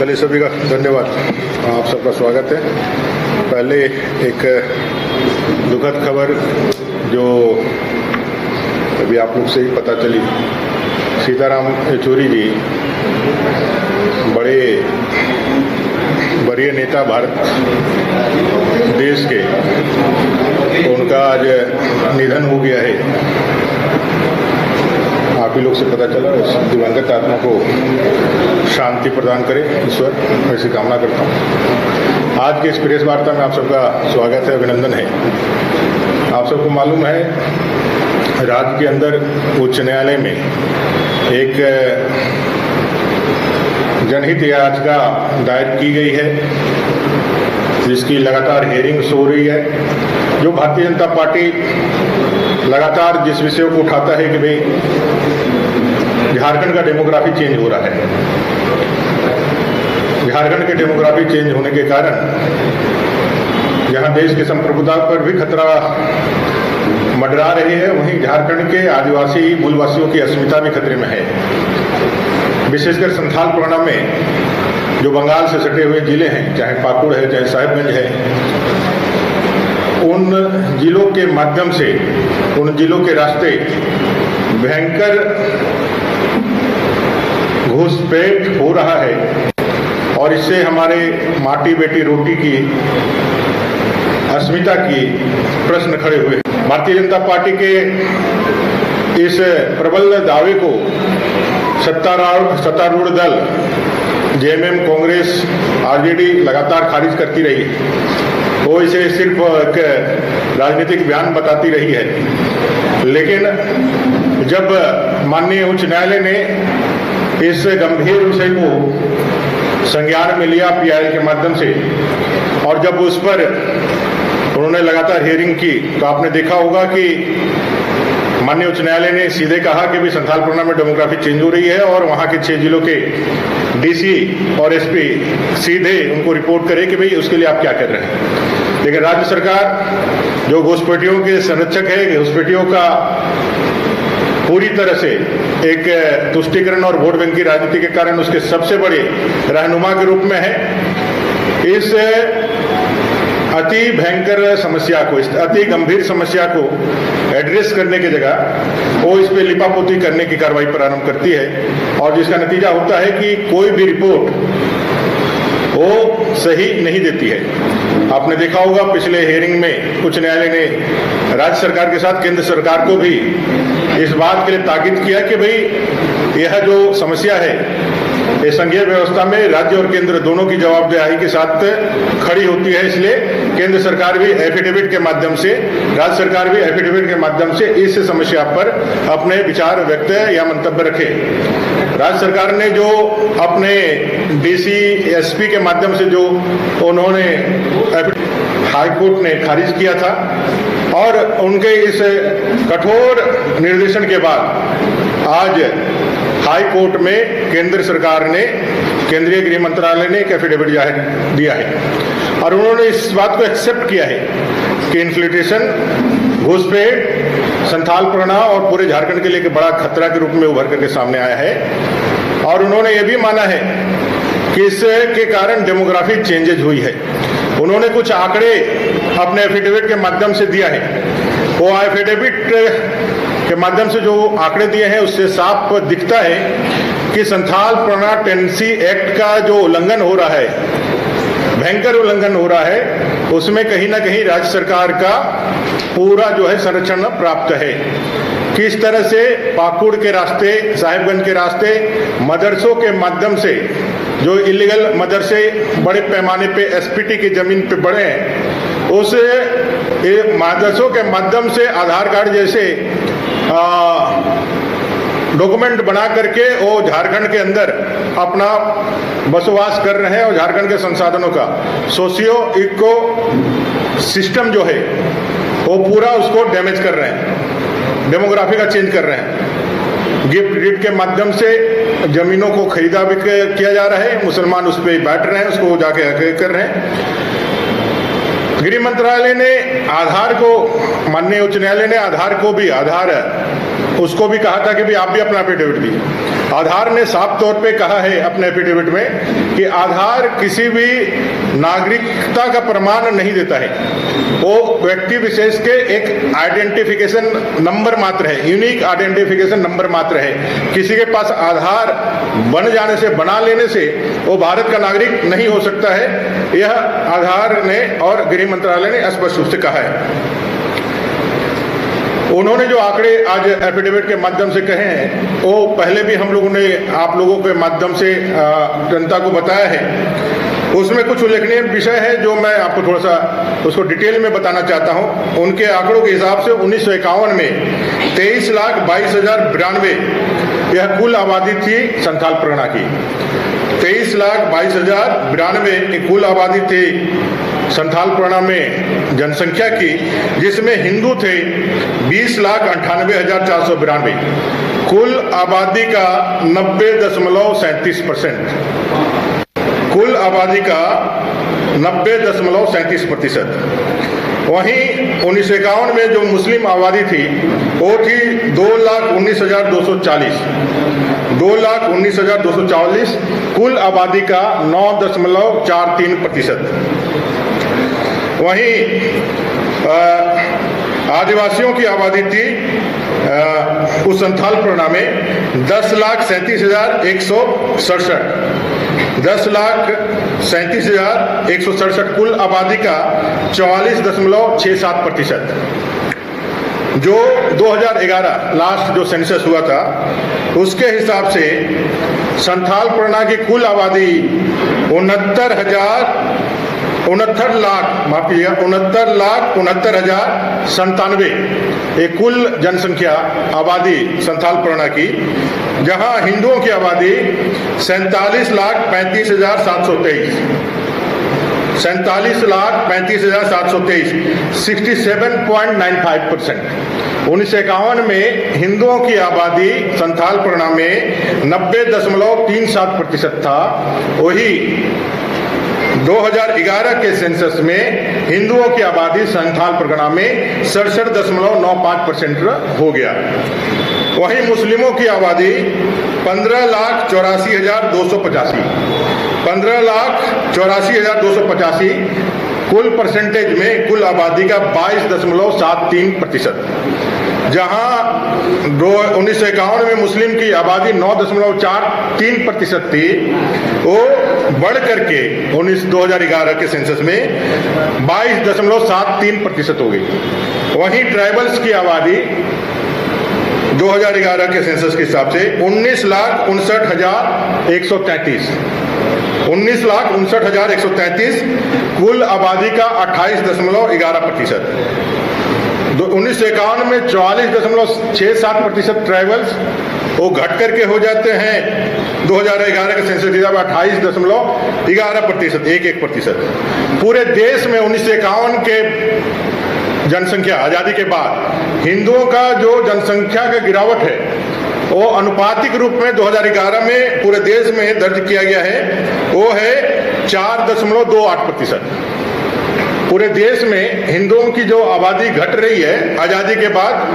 पहले सभी का धन्यवाद, आप सबका स्वागत है। पहले एक दुखद खबर जो अभी आप लोग से ही पता चली, सीताराम येचुरी जी बड़े वरीय नेता भारत देश के, उनका आज निधन हो गया है। आप ही लोग से पता चला। दिवंगत आत्मा को शांति प्रदान करे ईश्वर, ऐसी कामना करता हूँ। आज के इस प्रेस वार्ता में आप सबका स्वागत है, अभिनंदन है। आप सबको मालूम है, राज्य के अंदर उच्च न्यायालय में एक जनहित याचिका दायर की गई है, जिसकी लगातार हेयरिंग्स हो रही है। जो भारतीय जनता पार्टी लगातार जिस विषय को उठाता है कि भाई झारखंड का डेमोग्राफी चेंज हो रहा है, झारखंड के डेमोग्राफी चेंज होने के कारण जहां देश की संप्रभुता पर भी खतरा मंडरा रही है, वहीं झारखंड के आदिवासी मूलवासियों की अस्मिता भी खतरे में है। विशेषकर संथाल परगना में जो बंगाल से सटे हुए जिले हैं, चाहे पाकुड़ है चाहे साहिबगंज है, उन जिलों के माध्यम से, उन जिलों के रास्ते भयंकर घुसपैठ हो रहा है और इससे हमारे माटी बेटी रोटी की अस्मिता की प्रश्न खड़े हुए हैं। भारतीय जनता पार्टी के इस प्रबल दावे को सत्तारूढ़ दल जेएमएम, कांग्रेस, आरजेडी लगातार खारिज करती रही है। वो इसे सिर्फ एक राजनीतिक बयान बताती रही है, लेकिन जब माननीय उच्च न्यायालय ने इस गंभीर विषय को संज्ञान में लिया पीआईएल के माध्यम से, और जब उस पर उन्होंने लगातार हियरिंग की, तो आपने देखा होगा कि माननीय उच्च न्यायालय ने सीधे कहा कि भी संथाल परगना में डेमोग्राफी चेंज हो रही है और वहां के 6 जिलों के डीसी और एसपी सीधे उनको रिपोर्ट करे कि भाई उसके लिए आप क्या कर रहे हैं। लेकिन राज्य सरकार जो घुसपैठियों के संरक्षक है, घुसपैठियों का पूरी तरह से एक तुष्टीकरण और वोट बैंक की राजनीति के कारण उसके सबसे बड़े रहनुमा के रूप में है। इस अति भयंकर समस्या को, इस अति गंभीर समस्या को एड्रेस करने की जगह वो इस पे लिपापोती करने की कार्रवाई प्रारंभ करती है, और जिसका नतीजा होता है कि कोई भी रिपोर्ट वो सही नहीं देती है। आपने देखा होगा पिछले हियरिंग में उच्च न्यायालय ने राज्य सरकार के साथ केंद्र सरकार को भी इस बात के लिए ताकीद किया कि भाई यह जो समस्या है, ये संघीय व्यवस्था में राज्य और केंद्र दोनों की जवाबदेही के साथ खड़ी होती है। इसलिए केंद्र सरकार भी एफिडेविट के माध्यम से, राज्य सरकार भी एफिडेविट के माध्यम से इस समस्या पर अपने विचार व्यक्त या मंतव्य रखे। राज्य सरकार ने जो अपने डीसी एसपी के माध्यम से जो उन्होंने हाई कोर्ट ने खारिज किया था, और उनके इस कठोर निर्देशन के बाद आज हाई कोर्ट में केंद्र सरकार ने, केंद्रीय गृह मंत्रालय ने एक एफिडेविट जाहिर दिया है, और उन्होंने इस बात को एक्सेप्ट किया है कि इन्फिल्ट्रेशन, घुसपैठ संथाल परगना और पूरे झारखंड के लिए एक बड़ा खतरा के रूप में उभर करके सामने आया है। और उन्होंने ये भी माना है कि इसके कारण डेमोग्राफी चेंजेज हुई है। उन्होंने कुछ आंकड़े अपने एफिडेविट के माध्यम से दिया है। वो एफिडेविट के माध्यम से जो आंकड़े दिए हैं उससे साफ दिखता है कि संथाल परगना टेनेंसी एक्ट का जो उल्लंघन हो रहा है, भयंकर उल्लंघन हो रहा है, उसमें कहीं ना कहीं राज्य सरकार का पूरा जो है संरक्षण प्राप्त है। किस तरह से पाकुड़ के रास्ते, साहिबगंज के रास्ते, मदरसों के माध्यम से जो इलीगल मदरसे बड़े पैमाने पे एसपीटी की जमीन पे बढ़े हैं, उस मदरसों के माध्यम से आधार कार्ड जैसे डॉक्यूमेंट बना करके वो झारखंड के अंदर अपना बसवास कर रहे हैं, और झारखंड के संसाधनों का सोशियो इको सिस्टम जो है वो पूरा उसको डैमेज कर रहे हैं, डेमोग्राफी का चेंज कर रहे हैं। गिफ्ट डीड के माध्यम से जमीनों को खरीदा भी किया जा रहा है, मुसलमान उस पर बैठ रहे हैं, उसको जाके कर रहे हैं। गृह मंत्रालय ने आधार को, माननीय उच्च न्यायालय ने आधार को भी, आधार उसको भी कहा था कि भाई आप भी अपना एफिडेविट दिए। आधार ने साफ तौर पे कहा है अपने एफिडेविट में कि आधार किसी भी नागरिकता का प्रमाण नहीं देता है, वो व्यक्ति विशेष के एक आइडेंटिफिकेशन नंबर मात्र है, यूनिक आइडेंटिफिकेशन नंबर मात्र है। किसी के पास आधार बन जाने से, बना लेने से वो भारत का नागरिक नहीं हो सकता है। यह आधार ने और गृह मंत्रालय ने स्पष्ट रूप से कहा है। उन्होंने जो आंकड़े आज एफिडेविट के माध्यम से कहे हैं वो पहले भी हम लोगों ने आप लोगों के माध्यम से जनता को बताया है। उसमें कुछ उल्लेखनीय विषय है जो मैं आपको थोड़ा सा उसको डिटेल में बताना चाहता हूं। उनके आंकड़ों के हिसाब से 1951 में 23,22,092 यह कुल आबादी थी संथाल परगना की। 23,22,092 कुल आबादी थी संथाल परगना में जनसंख्या की, जिसमें हिंदू थे 20,98,492। कुल आबादी का 90.37%, कुल आबादी का 90.37%। वहीं 1951 में जो मुस्लिम आबादी थी वो थी 2,19,240, 2,19,240 कुल आबादी का 9.43%। वहीं आदिवासियों की आबादी थी उस संथाल परगना में 10,37,167, 10,37,167 कुल आबादी का 44.67%। जो 2011 लास्ट जो सेंसस हुआ था उसके हिसाब से संथाल परगना की कुल आबादी 69,69,69,097 एक कुल जनसंख्या आबादी संथाल परगना की, जहां हिंदुओं की आबादी 47,35,723, 47,35,723, 67.95%। 1951 में हिंदुओं की आबादी संथाल परगना में 90.37% था। वही 2011 के सेंसस में हिंदुओं की आबादी संथाल परगना में 67.95% हो गया। वहीं मुस्लिमों की आबादी 15,84,285, 15,84,285 कुल परसेंटेज में कुल आबादी का 22.73%। जहां 1951 में मुस्लिम की आबादी 9.43% थी, वो बढ़ करके 2011 के सेंसस में 22.73% हो गई। वहीं ट्राइबल्स की आबादी 2011 के सेंसस के हिसाब से 19,59,133, 19,59,133 कुल आबादी का 28.11%। 1951 में 44.67% ट्राइबल्स वो घट करके हो जाते हैं 2011 के सेंसस के हिसाब 28.11%, 1%। पूरे देश में 1951 के जनसंख्या आजादी के बाद हिंदुओं का जो जनसंख्या का गिरावट है वो अनुपातिक रूप में 2011 में पूरे देश में दर्ज किया गया है, वो है 4.28%। पूरे देश में हिंदुओं की जो आबादी घट रही है आजादी के बाद,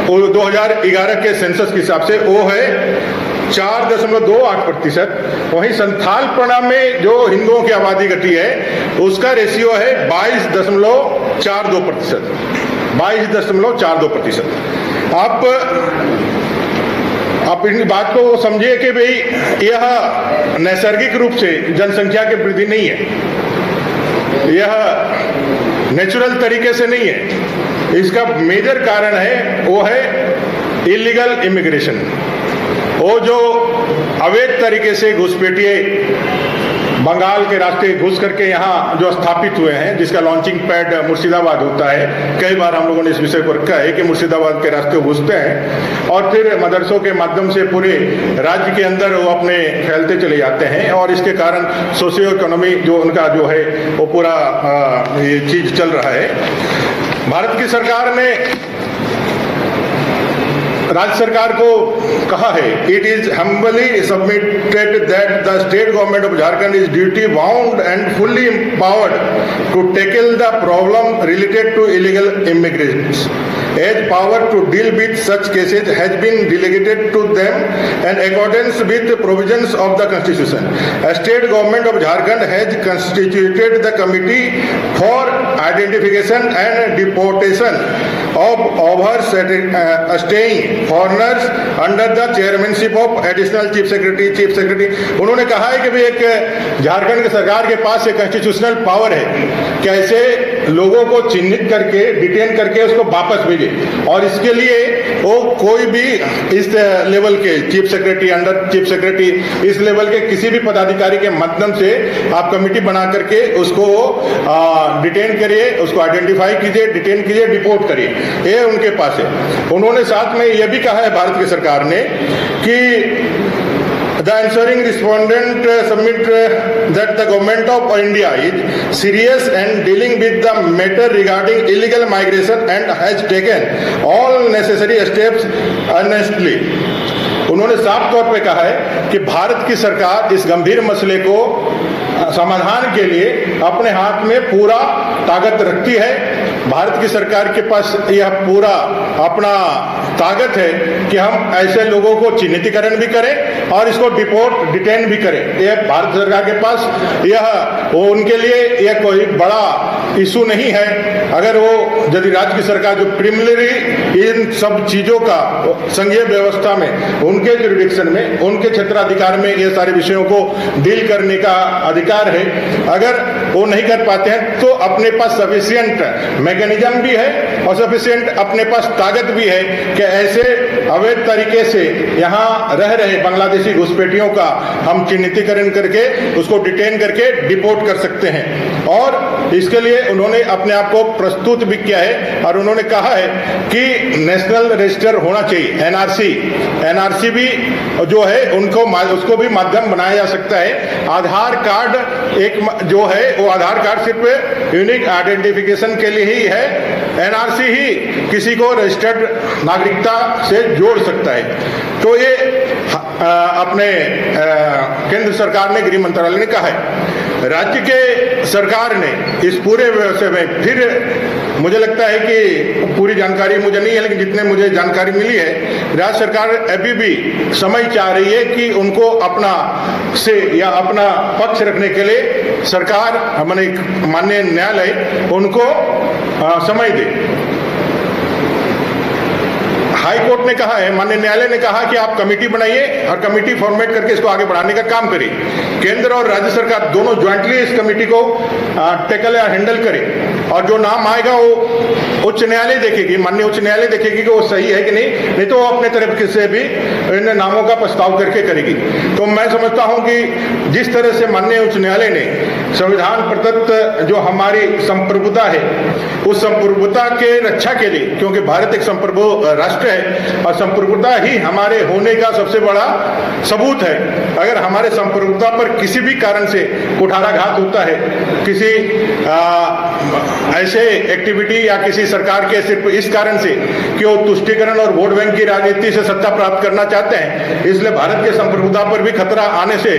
वो 2011 के सेंसस के हिसाब से वो है 4.28%। वहीं संथाल परगना में जो हिंदुओं की आबादी घटी है उसका रेशियो है 22.42%, 22.42%। आप इन बात को समझिए कि भाई यह नैसर्गिक रूप से जनसंख्या की वृद्धि नहीं है, यह नेचुरल तरीके से नहीं है। इसका मेजर कारण है वो है इलीगल इमिग्रेशन। वो जो अवैध तरीके से घुसपैठिए बंगाल के रास्ते घुस करके यहाँ जो स्थापित हुए हैं, जिसका लॉन्चिंग पैड मुर्शिदाबाद होता है। कई बार हम लोगों ने इस विषय पर कहा है कि मुर्शिदाबाद के रास्ते घुसते हैं और फिर मदरसों के माध्यम से पूरे राज्य के अंदर वो अपने फैलते चले जाते हैं, और इसके कारण सोशियो इकोनॉमी जो उनका जो है वो पूरा ये चीज चल रहा है। भारत की सरकार ने राज्य सरकार को कहा है, it is humbly submitted that the state government of Jharkhand is duty bound and fully empowered to tackle the problem related to illegal immigrants as power to deal with such cases has been delegated to them in accordance with the provisions of the Constitution. A state government of Jharkhand has constituted the committee for identification and deportation of overstaying foreigners under the chairmanship of additional chief secretary. उन्होंने कहा है कि भी एक झारखंड की सरकार के पास एक कॉन्स्टिट्यूशनल पावर है कि ऐसे लोगों को चिन्हित करके डिटेन करके उसको वापस भेजे, और इसके लिए वो कोई भी इस लेवल के chief secretary, under chief secretary, इस लेवल के किसी भी पदाधिकारी के माध्यम से आप कमेटी बना करके उसको डिटेन करिए, उसको आइडेंटिफाई कीजिए, डिटेन कीजिए, डिपोर्ट करिए, ये उनके पास है। उन्होंने साथ में यह भी कहा है भारत की सरकार ने कि the answering respondent submit that the government of India is serious and dealing with the matter regarding illegal migration and has taken all necessary steps earnestly. उन्होंने साफ तौर पे कहा है कि भारत की सरकार इस गंभीर मसले को समाधान के लिए अपने हाथ में पूरा ताकत रखती है। भारत की सरकार के पास यह पूरा अपना ताकत है कि हम ऐसे लोगों को चिन्हितीकरण भी करें और इसको डिटेन भी करें। यह भारत सरकार के पास यह उनके लिए यह कोई बड़ा इशू नहीं है। अगर वो यदि राज्य की सरकार जो प्रिमिनरी इन सब चीजों का संघीय व्यवस्था में, उनके जुरिडिक्शन में, उनके क्षेत्राधिकार में ये सारे विषयों को डील करने का अधिकार है, अगर वो नहीं कर पाते हैं तो अपने पास सफिशिएंट मैकेनिज्म भी है और सफिशिएंट अपने पास ताकत भी है कि ऐसे अवैध तरीके से यहाँ रह रहे बांग्लादेशी घुसपैठियों का हम चिन्हितीकरण करके उसको डिटेन करके डिपोर्ट कर सकते हैं। और इसके लिए उन्होंने अपने आप को प्रस्तुत भी किया है और उन्होंने कहा है कि नेशनल रजिस्टर होना चाहिए, एनआरसी भी जो है उनको उसको भी माध्यम बनाया जा सकता है। आधार कार्ड एक जो है वो आधार कार्ड सिर्फ यूनिक आइडेंटिफिकेशन के लिए ही है, एनआरसी ही किसी को रजिस्टर्ड नागरिकता से जोड़ सकता है। तो ये अपने केंद्र सरकार ने, गृह मंत्रालय ने कहा है। राज्य के सरकार ने इस पूरे व्यवसाय में फिर मुझे लगता है कि पूरी जानकारी मुझे नहीं है, लेकिन जितने मुझे जानकारी मिली है, राज्य सरकार अभी भी समय चाह रही है कि उनको अपना से या अपना पक्ष रखने के लिए सरकार माने माननीय न्यायालय उनको समय दे। हाई कोर्ट ने कहा है, माननीय न्यायालय ने कहा कि आप कमेटी बनाइए और कमेटी फॉर्मेट करके इसको आगे बढ़ाने का काम करिए। केंद्र और राज्य सरकार दोनों ज्वाइंटली इस कमेटी को टैकल या हैंडल करें और जो नाम आएगा वो उच्च न्यायालय देखेगी, माननीय उच्च न्यायालय देखेगी कि वो सही है कि नहीं तो वो अपने तरफ से भी इन नामों का प्रस्ताव करके करेगी। तो मैं समझता हूं कि जिस तरह से माननीय उच्च न्यायालय ने संविधान प्रदत्त जो हमारी संप्रभुता है, उस संप्रभुता के रक्षा के लिए, क्योंकि भारत एक संप्रभु राष्ट्र है और संप्रभुता ही हमारे होने का सबसे बड़ा सबूत है। अगर हमारे संप्रभुता पर किसी भी कारण से कुठाराघात होता है, किसी ऐसे एक्टिविटी या किसी सरकार के सिर्फ इस कारण से कि वो तुष्टीकरण और वोट बैंक की राजनीति से सत्ता प्राप्त करना चाहते हैं, इसलिए भारत के संप्रभुता पर भी खतरा आने से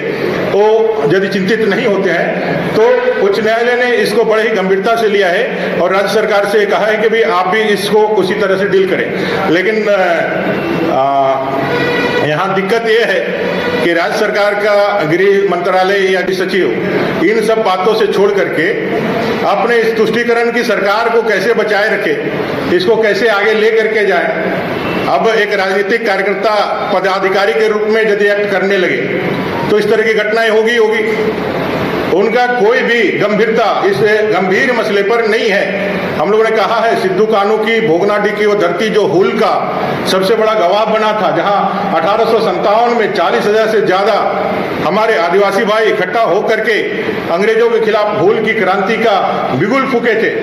वो यदि चिंतित नहीं होते हैं तो उच्च न्यायालय ने इसको बड़े ही गंभीरता से लिया है और राज्य सरकार से कहा है कि भाई आप भी इसको उसी तरह से डील करें। लेकिन यहाँ दिक्कत यह है कि राज्य सरकार का गृह मंत्रालय या सचिव इन सब बातों से छोड़ करके अपने इस तुष्टीकरण की सरकार को कैसे बचाए रखे, इसको कैसे आगे ले करके जाए। अब एक राजनीतिक कार्यकर्ता पदाधिकारी के रूप में यदि एक्ट करने लगे तो इस तरह की घटनाएं होगी। उनका कोई भी गंभीरता इस गंभीर मसले पर नहीं है। हम लोगों ने कहा है सिद्धू कानू की भोगनाडी की वो धरती जो हुल का सबसे बड़ा गवाह बना था, जहां 1857 में 40,000 से ज्यादा हमारे आदिवासी भाई इकट्ठा होकर के अंग्रेजों के खिलाफ हुल की क्रांति का बिगुल फूके थे।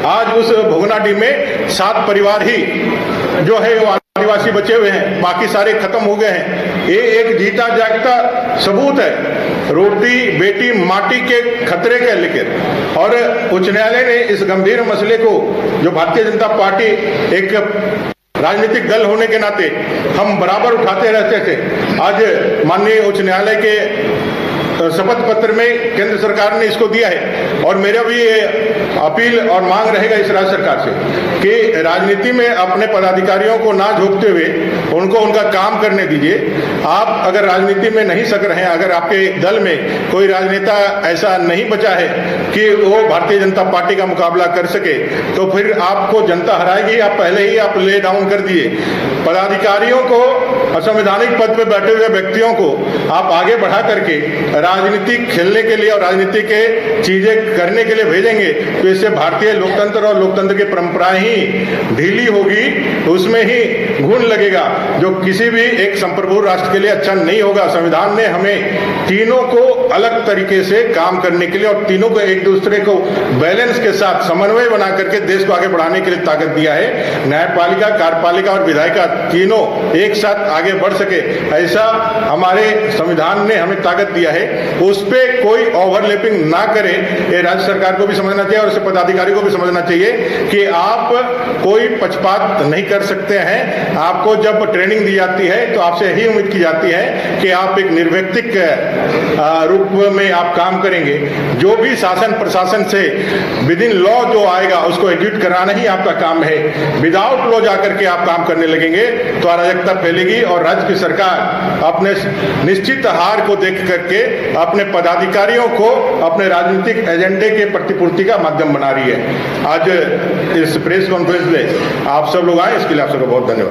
आज उस भोगनाडी में 7 परिवार ही जो है वो आदिवासी बचे हुए हैं, बाकी सारे खत्म हो गए हैं। ये एक जीता जागता सबूत है रोटी बेटी माटी के खतरे के लेकर। और उच्च न्यायालय ने इस गंभीर मसले को, जो भारतीय जनता पार्टी एक राजनीतिक दल होने के नाते हम बराबर उठाते रहते थे, आज माननीय उच्च न्यायालय के शपथ पत्र में केंद्र सरकार ने इसको दिया है। और मेरा भी ये अपील और मांग रहेगा इस राज्य सरकार से कि राजनीति में अपने पदाधिकारियों को ना झोंकते हुए उनको उनका काम करने दीजिए। आप अगर राजनीति में नहीं सक रहे हैं, अगर आपके दल में कोई राजनेता ऐसा नहीं बचा है कि वो भारतीय जनता पार्टी का मुकाबला कर सके, तो फिर आपको जनता हराएगी। आप पहले ही आप ले डाउन कर दिए। पदाधिकारियों को, असंवैधानिक पद पे बैठे हुए व्यक्तियों को आप आगे बढ़ा करके राजनीति खेलने के लिए और राजनीति के चीजें करने के लिए भेजेंगे, तो इससे भारतीय लोकतंत्र और लोकतंत्र की परंपराएं ही ढीली होगी, उसमें ही घुन लगेगा, जो किसी भी एक संप्रभु राष्ट्र के लिए अच्छा नहीं होगा। संविधान ने हमें तीनों को अलग तरीके से काम करने के लिए और तीनों को एक दूसरे को बैलेंस के साथ समन्वय बना करके देश को आगे बढ़ाने के लिए ताकत दिया है। न्यायपालिका, कार्यपालिका और विधायिका तीनों एक साथ आगे बढ़ सके, ऐसा हमारे संविधान ने हमें ताकत दिया है। उस पर कोई ओवरलैपिंग ना करे, ये राज्य सरकार को भी समझना चाहिए और उसके पदाधिकारी को भी समझना चाहिए कि आप कोई पक्षपात नहीं कर सकते हैं। आपको जब ट्रेनिंग दी जाती है तो आपसे यही उम्मीद की जाती है कि आप एक निर्व्यक्तिक रूप में आप काम करेंगे। जो भी शासन प्रशासन से विद इन लॉ जो आएगा उसको एग्जीक्यूट कराना ही आपका काम है। विदाउट लॉ जाकर के आप काम करने लगेंगे तो अराजकता फैलेगी और राज्य की सरकार अपने निश्चित हार को देख करके अपने पदाधिकारियों को अपने राजनीतिक एजेंडे के प्रतिपूर्ति का माध्यम बना रही है। आज इस प्रेस कॉन्फ्रेंस में आप सब लोग आए, इसके लिए आप सबको बहुत धन्यवाद।